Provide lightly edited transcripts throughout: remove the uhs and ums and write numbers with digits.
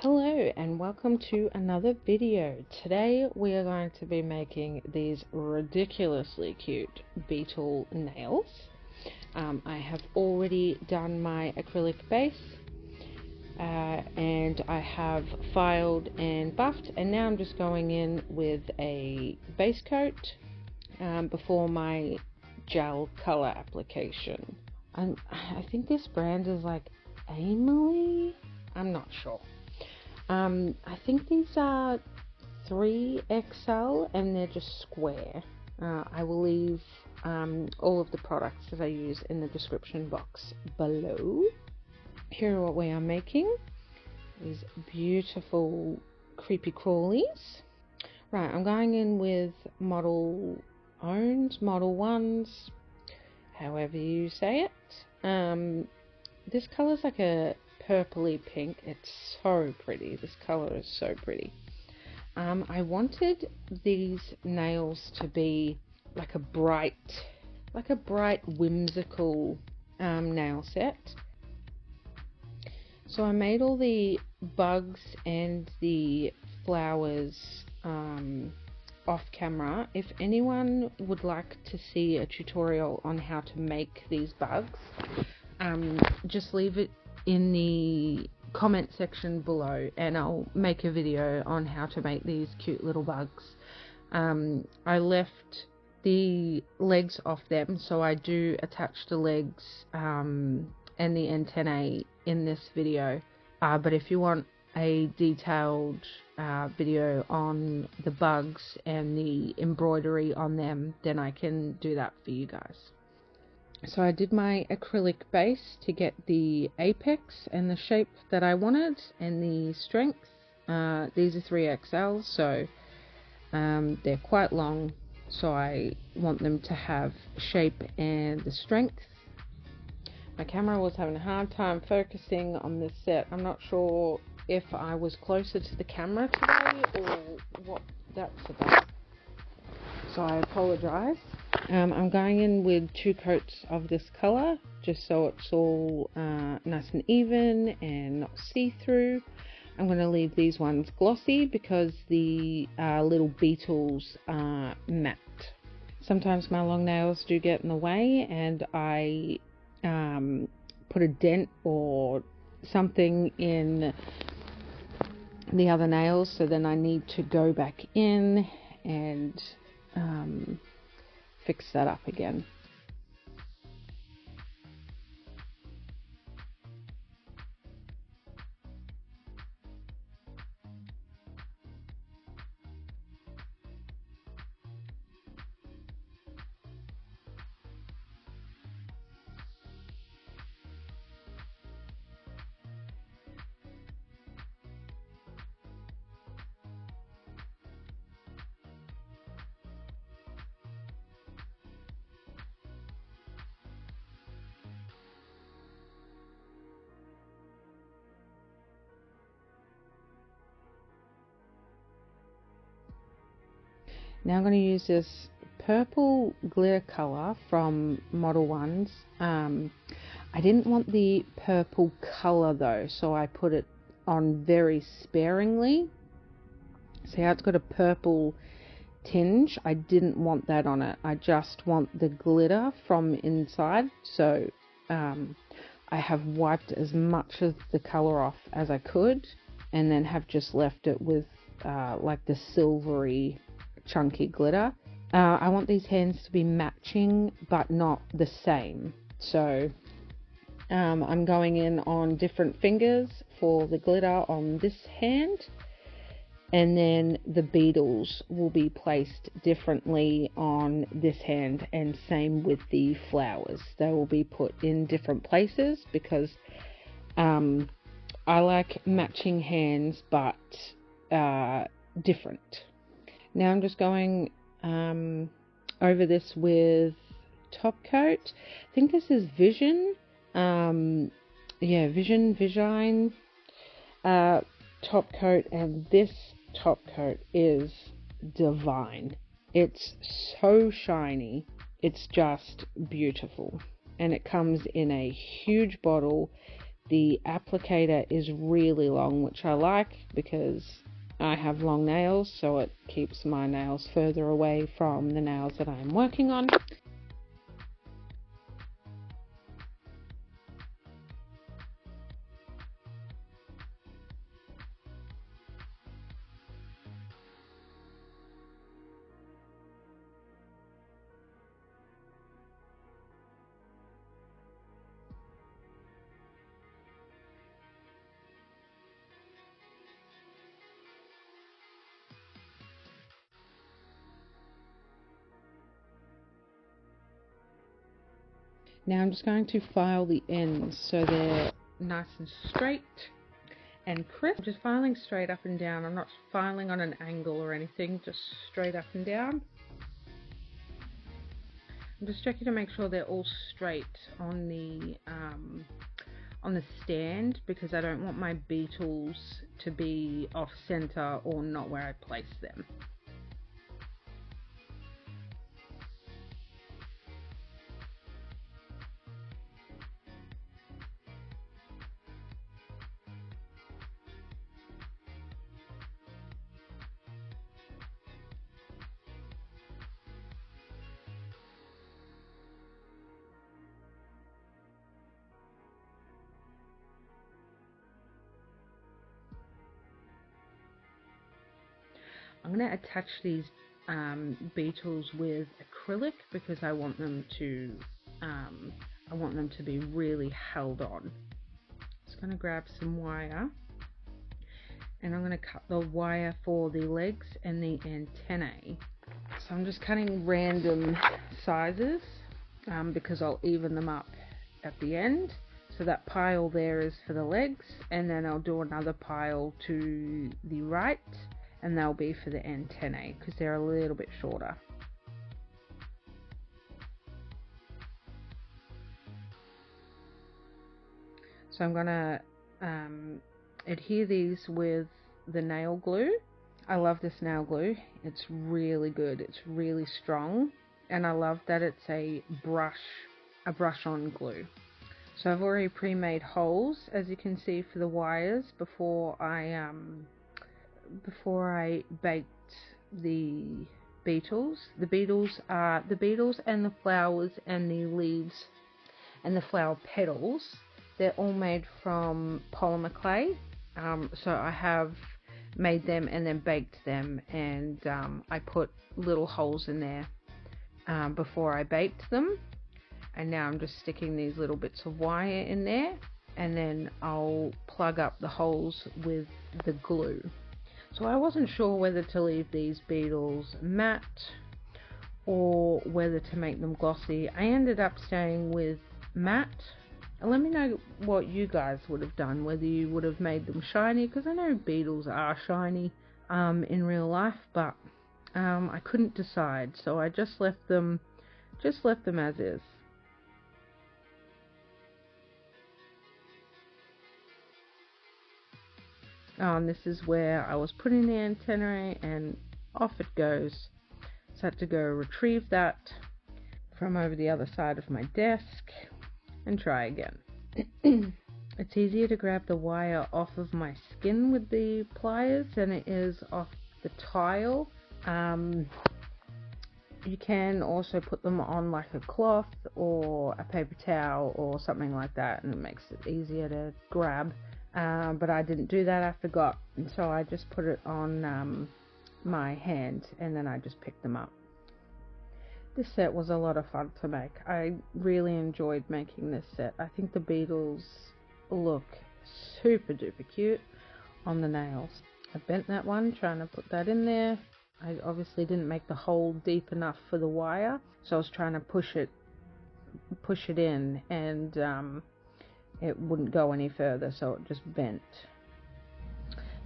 Hello and welcome to another video. Today we are going to be making these ridiculously cute beetle nails. I have already done my acrylic base and I have filed and buffed, and now I'm just going in with a base coat before my gel color application. I think this brand is like Emily, I'm not sure. I think these are 3XL and they're just square. I will leave all of the products that I use in the description box below. Here are what we are making. These beautiful creepy crawlies. Right, I'm going in with model owns, model ones, however you say it. This color's like a purpley pink. It's so pretty. This color is so pretty. I wanted these nails to be like a bright whimsical nail set. So I made all the bugs and the flowers off camera. If anyone would like to see a tutorial on how to make these bugs, just leave it in the comment section below and I'll make a video on how to make these cute little bugs. I left the legs off them, so I do attach the legs and the antennae in this video, but if you want a detailed video on the bugs and the embroidery on them, then I can do that for you guys. So I did my acrylic base to get the apex and the shape that I wanted and the strength. These are 3XL, so they're quite long, so I want them to have shape and the strength. My camera was having a hard time focusing on this set. I'm not sure if I was closer to the camera today or what that's about, so I apologize. I'm going in with 2 coats of this color just so it's all nice and even and not see-through. I'm going to leave these ones glossy because the little beetles are matte. Sometimes my long nails do get in the way and I put a dent or something in the other nails, so then I need to go back in and fix that up again. Now I'm going to use this purple glitter color from Model 1s. I didn't want the purple color though, so I put it on very sparingly. See how it's got a purple tinge? I didn't want that on it. I just want the glitter from inside, so I have wiped as much of the color off as I could and then have just left it with like the silvery chunky glitter. I want these hands to be matching but not the same, so I'm going in on different fingers for the glitter on this hand, and then the beetles will be placed differently on this hand, and same with the flowers. They will be put in different places because I like matching hands but different. Now I'm just going over this with top coat. I think this is Vision. Yeah, Vision top coat, and this top coat is divine. It's so shiny. It's just beautiful. And it comes in a huge bottle. The applicator is really long, which I like because I have long nails, so it keeps my nails further away from the nails that I'm working on. Now I'm just going to file the ends so they're nice and straight and crisp. I'm just filing straight up and down. I'm not filing on an angle or anything, just straight up and down. I'm just checking to make sure they're all straight on the stand, because I don't want my beetles to be off center or not where I place them. I'm going to attach these beetles with acrylic because I want them to be really held on. Just going to grab some wire, and I'm going to cut the wire for the legs and the antennae. So I'm just cutting random sizes because I'll even them up at the end. So that pile there is for the legs, and then I'll do another pile to the right, and they'll be for the antennae because they're a little bit shorter. So I'm gonna adhere these with the nail glue. I love this nail glue. It's really good. It's really strong, and I love that it's a brush on glue. So I've already pre-made holes, as you can see, for the wires before I baked the beetles. The beetles and the flowers and the leaves and the flower petals. They're all made from polymer clay. So I have made them and then baked them, and I put little holes in there before I baked them. And now I'm just sticking these little bits of wire in there, and then I'll plug up the holes with the glue. So I wasn't sure whether to leave these beetles matte or whether to make them glossy. I ended up staying with matte. And let me know what you guys would have done, whether you would have made them shiny, because I know beetles are shiny in real life, but I couldn't decide, so I just left them as is. And this is where I was putting the antennae, and off it goes. So I had to go retrieve that from over the other side of my desk and try again. It's easier to grab the wire off of my skin with the pliers than it is off the tile. You can also put them on like a cloth or a paper towel or something like that, and it makes it easier to grab. But I didn't do that, I forgot, and so I just put it on my hand, and then I just picked them up. This set was a lot of fun to make. I really enjoyed making this set. I think the beetles look super duper cute on the nails. I bent that one trying to put that in there. I obviously didn't make the hole deep enough for the wire, so I was trying to push it in, and it wouldn't go any further, so it just bent.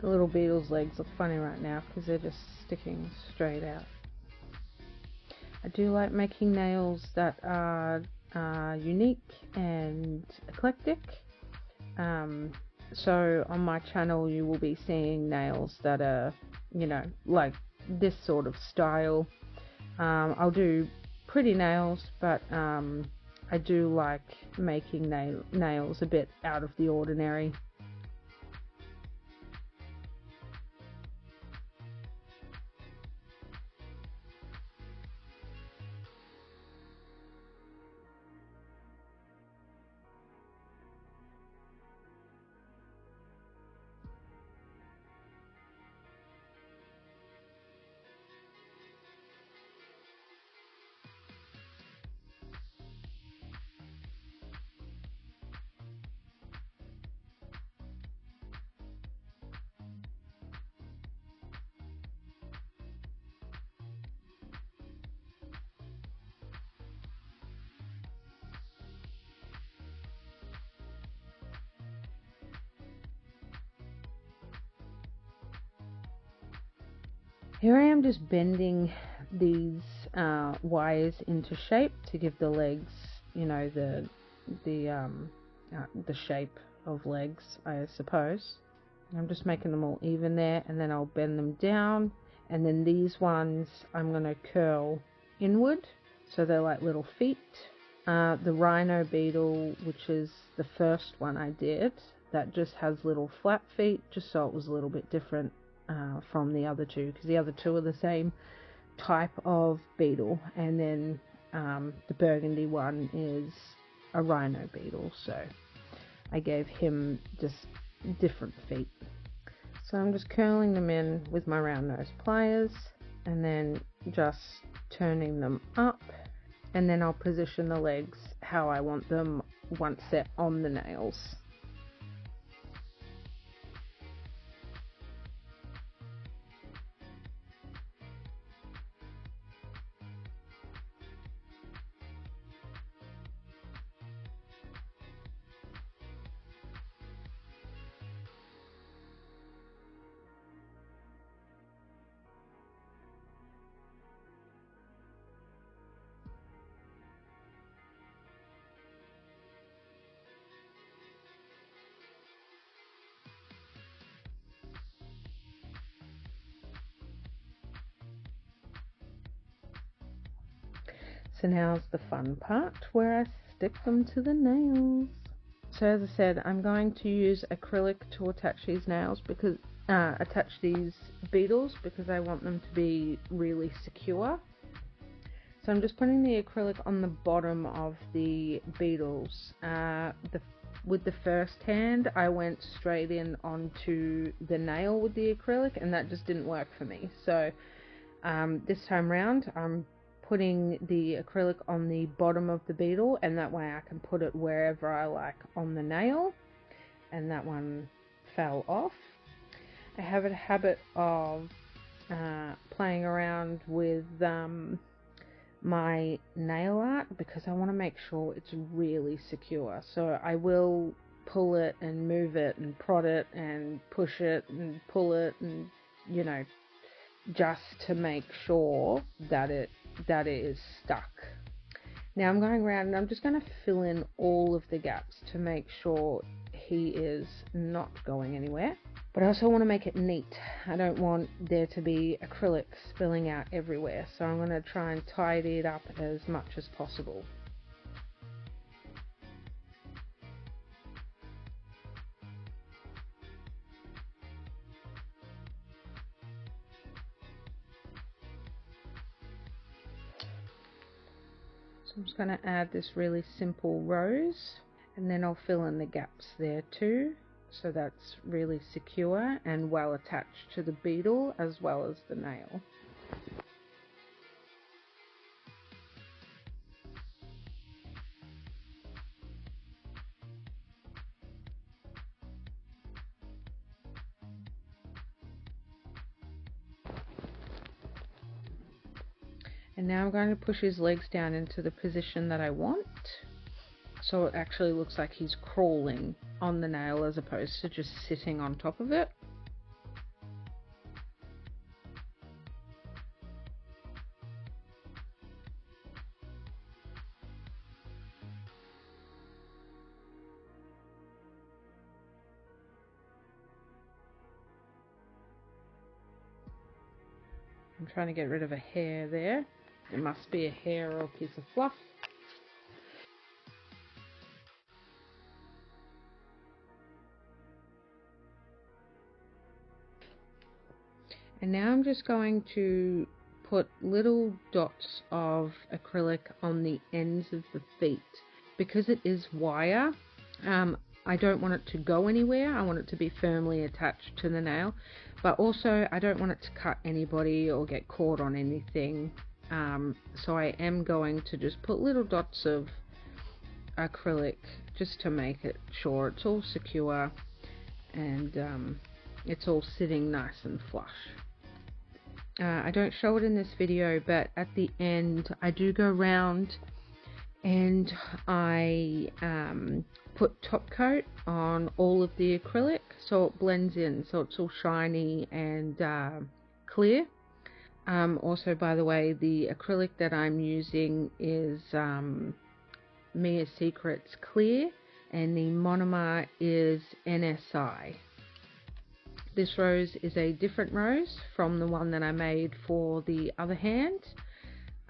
The little beetles' legs look funny right now because they're just sticking straight out. I do like making nails that are unique and eclectic. So on my channel you will be seeing nails that are, you know, like this sort of style. I'll do pretty nails, but I do like making nails a bit out of the ordinary. Here I am just bending these wires into shape to give the legs, you know, the shape of legs, I suppose. I'm just making them all even there, and then I'll bend them down, and then these ones I'm going to curl inward, so they're like little feet. The rhino beetle, which is the first one I did, that just has little flat feet, just so it was a little bit different from the other two, because the other two are the same type of beetle, and then the burgundy one is a rhino beetle, so I gave him just different feet. So I'm just curling them in with my round nose pliers, and then just turning them up, and then I'll position the legs how I want them once they're on the nails. So now's the fun part where I stick them to the nails. So as I said, I'm going to use acrylic to attach these nails, because attach these beetles, because I want them to be really secure. So I'm just putting the acrylic on the bottom of the beetles. With the first hand, I went straight in onto the nail with the acrylic, and that just didn't work for me. So this time round, I'm putting the acrylic on the bottom of the beetle, and that way I can put it wherever I like on the nail. And that one fell off. I have a habit of playing around with my nail art, because I want to make sure it's really secure. So I will pull it and move it and prod it and push it and pull it, and you know, just to make sure that it is stuck. Now I'm going around and I'm just going to fill in all of the gaps to make sure he is not going anywhere. But I also want to make it neat. I don't want there to be acrylic spilling out everywhere, so I'm going to try and tidy it up as much as possible. So I'm just going to add this really simple rose, and then I'll fill in the gaps there too, so that's really secure and well attached to the beetle as well as the nail. And now I'm going to push his legs down into the position that I want, so it actually looks like he's crawling on the nail as opposed to just sitting on top of it. I'm trying to get rid of a hair there. It must be a hair or a piece of fluff. And now I'm just going to put little dots of acrylic on the ends of the feet. Because it is wire, I don't want it to go anywhere. I want it to be firmly attached to the nail, but also I don't want it to cut anybody or get caught on anything. So I am going to just put little dots of acrylic just to make it sure it's all secure and it's all sitting nice and flush. I don't show it in this video, but at the end I do go round and I put top coat on all of the acrylic so it blends in, so it's all shiny and clear. Also, by the way, the acrylic that I'm using is Mia Secrets Clear, and the monomer is NSI. This rose is a different rose from the one that I made for the other hand.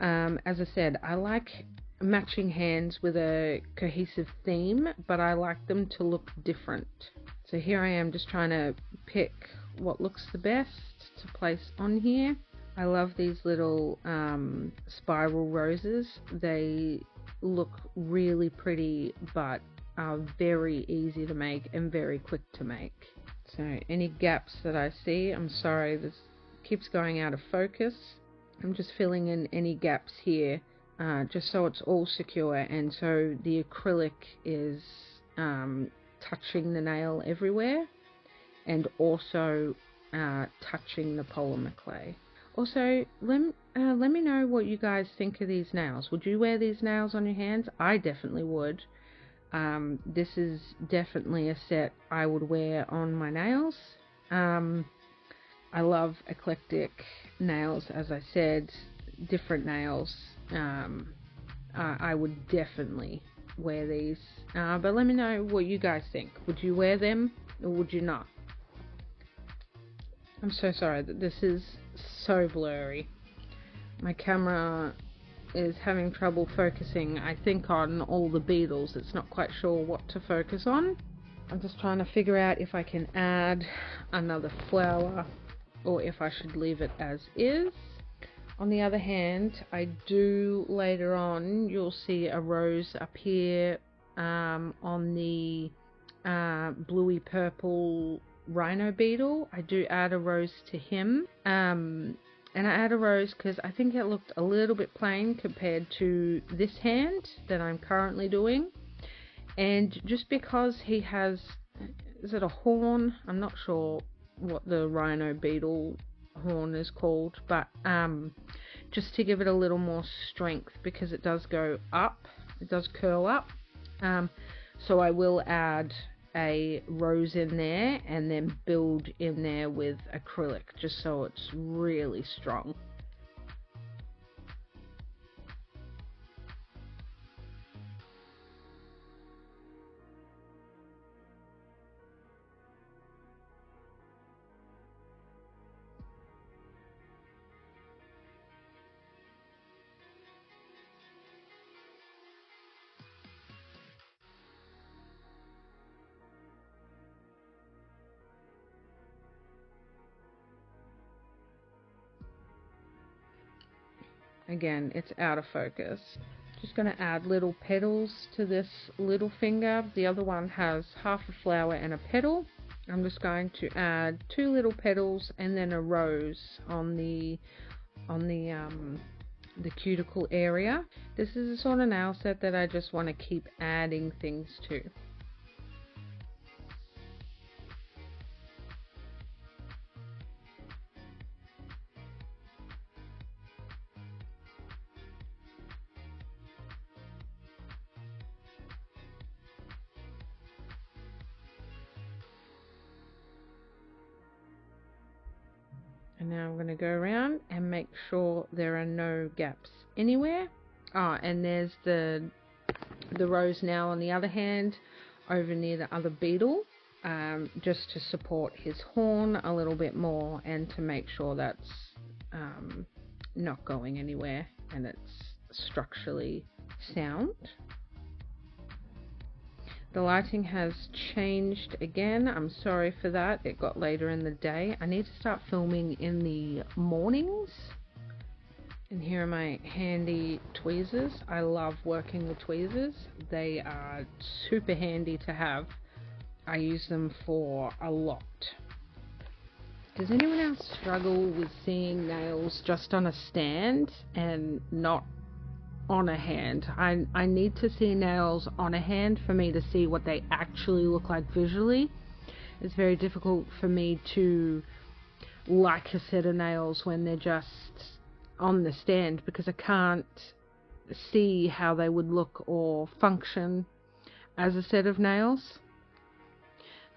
As I said, I like matching hands with a cohesive theme, but I like them to look different. So here I am just trying to pick what looks the best to place on here. I love these little spiral roses. They look really pretty but are very easy to make and very quick to make. So any gaps that I see, I'm sorry, this keeps going out of focus. I'm just filling in any gaps here just so it's all secure and so the acrylic is touching the nail everywhere and also touching the polymer clay. Also, let me know what you guys think of these nails. Would you wear these nails on your hands? I definitely would. This is definitely a set I would wear on my nails. I love eclectic nails, as I said, different nails. I would definitely wear these. But let me know what you guys think. Would you wear them or would you not? I'm so sorry that this is so blurry. My camera is having trouble focusing, I think, on all the beetles. It's not quite sure what to focus on. I'm just trying to figure out if I can add another flower or if I should leave it as is. On the other hand, I do later on, you'll see a rose up here on the bluey purple rhino beetle. I do add a rose to him. And I add a rose because I think it looked a little bit plain compared to this hand that I'm currently doing. And just because he has, is it a horn? I'm not sure what the rhino beetle horn is called, but just to give it a little more strength because it does go up, it does curl up. So I will add a rose in there and then build in there with acrylic just so it's really strong. Again, it's out of focus. Just going to add little petals to this little finger. The other one has half a flower and a petal. I'm just going to add 2 little petals and then a rose on the cuticle area. This is a sort of nail set that I just want to keep adding things to. And now I'm going to go around and make sure there are no gaps anywhere. And there's the rose now on the other hand over near the other beetle, just to support his horn a little bit more and to make sure that's not going anywhere and it's structurally sound. The lighting has changed again. I'm sorry for that. It got later in the day. I need to start filming in the mornings. And here are my handy tweezers. I love working with tweezers. They are super handy to have. I use them for a lot. Does anyone else struggle with seeing nails just on a stand and not on a hand? I need to see nails on a hand for me to see what they actually look like visually. It's very difficult for me to like a set of nails when they're just on the stand, because I can't see how they would look or function as a set of nails.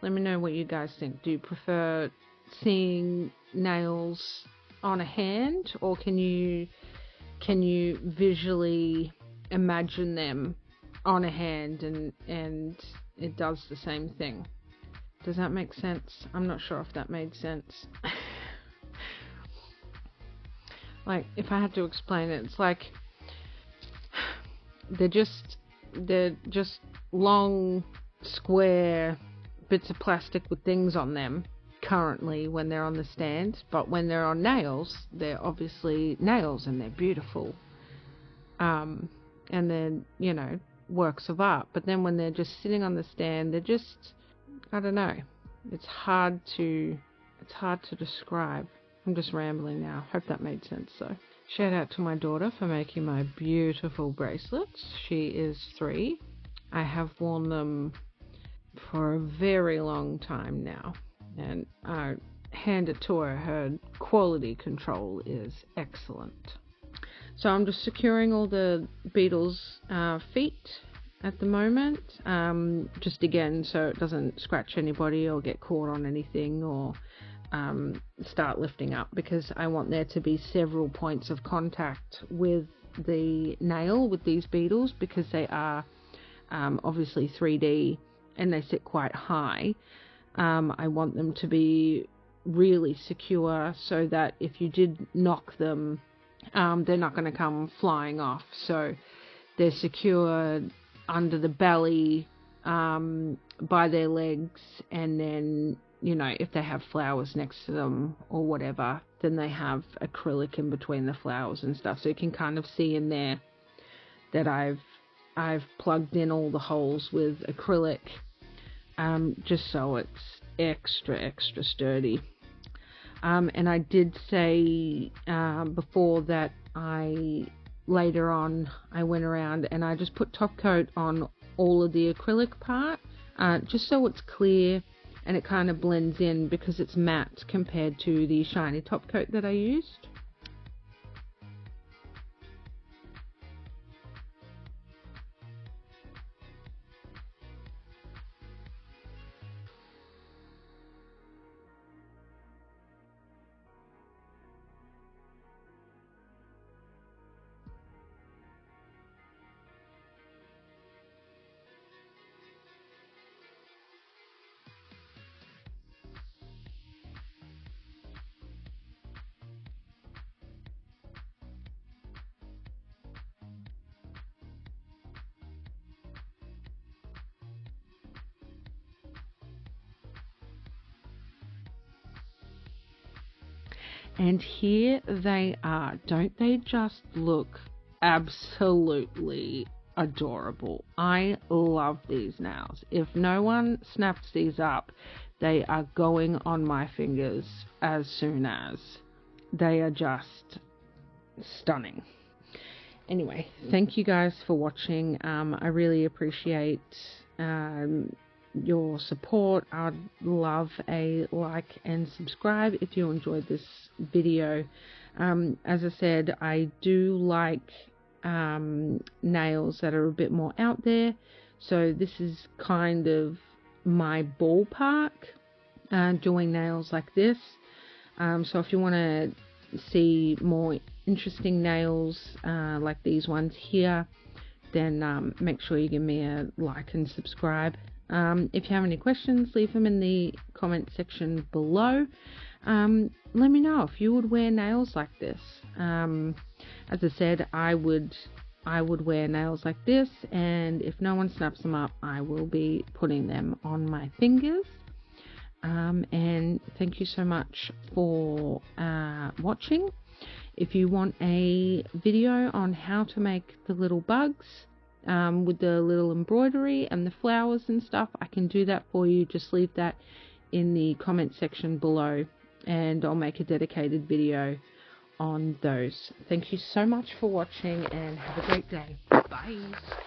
Let me know what you guys think. Do you prefer seeing nails on a hand, or can you visually imagine them on a hand and it does the same thing? Does that make sense? I'm not sure if that made sense. Like, if I had to explain it, it's like they're just long square bits of plastic with things on them currently when they're on the stand, but when they're on nails, they're obviously nails and they're beautiful, and they're, you know, works of art. But then when they're just sitting on the stand, they're just, I don't know, it's hard to describe. I'm just rambling now. Hope that made sense though. Shout out to my daughter for making my beautiful bracelets. She is 3. I have worn them for a very long time now, and I hand it to her. Her quality control is excellent. So I'm just securing all the beetles' feet at the moment, just again so it doesn't scratch anybody or get caught on anything or start lifting up, because I want there to be several points of contact with the nail with these beetles, because they are obviously 3D and they sit quite high. I want them to be really secure so that if you did knock them, they're not going to come flying off. So they're secured under the belly, by their legs, and then, you know, if they have flowers next to them or whatever, then they have acrylic in between the flowers and stuff. So you can kind of see in there that I've plugged in all the holes with acrylic, just so it's extra sturdy. And I did say before that later on I went around and I just put top coat on all of the acrylic part, just so it's clear and it kind of blends in, because it's matte compared to the shiny top coat that I used. And here they are. Don't they just look absolutely adorable? I love these nails. If no one snaps these up, they are going on my fingers as soon as. They are just stunning. Anyway, thank you guys for watching. I really appreciate your support. I'd love a like and subscribe if you enjoyed this video. As I said, I do like nails that are a bit more out there, so this is kind of my ballpark, doing nails like this. So if you want to see more interesting nails like these ones here, then make sure you give me a like and subscribe. If you have any questions, leave them in the comment section below. Let me know if you would wear nails like this. As I said, I would I would wear nails like this, and if no one snaps them up, I will be putting them on my fingers. And thank you so much for watching. If you want a video on how to make the little bugs with the little embroidery and the flowers and stuff, I can do that for you. Just leave that in the comment section below, and I'll make a dedicated video on those. Thank you so much for watching, and have a great day. Bye.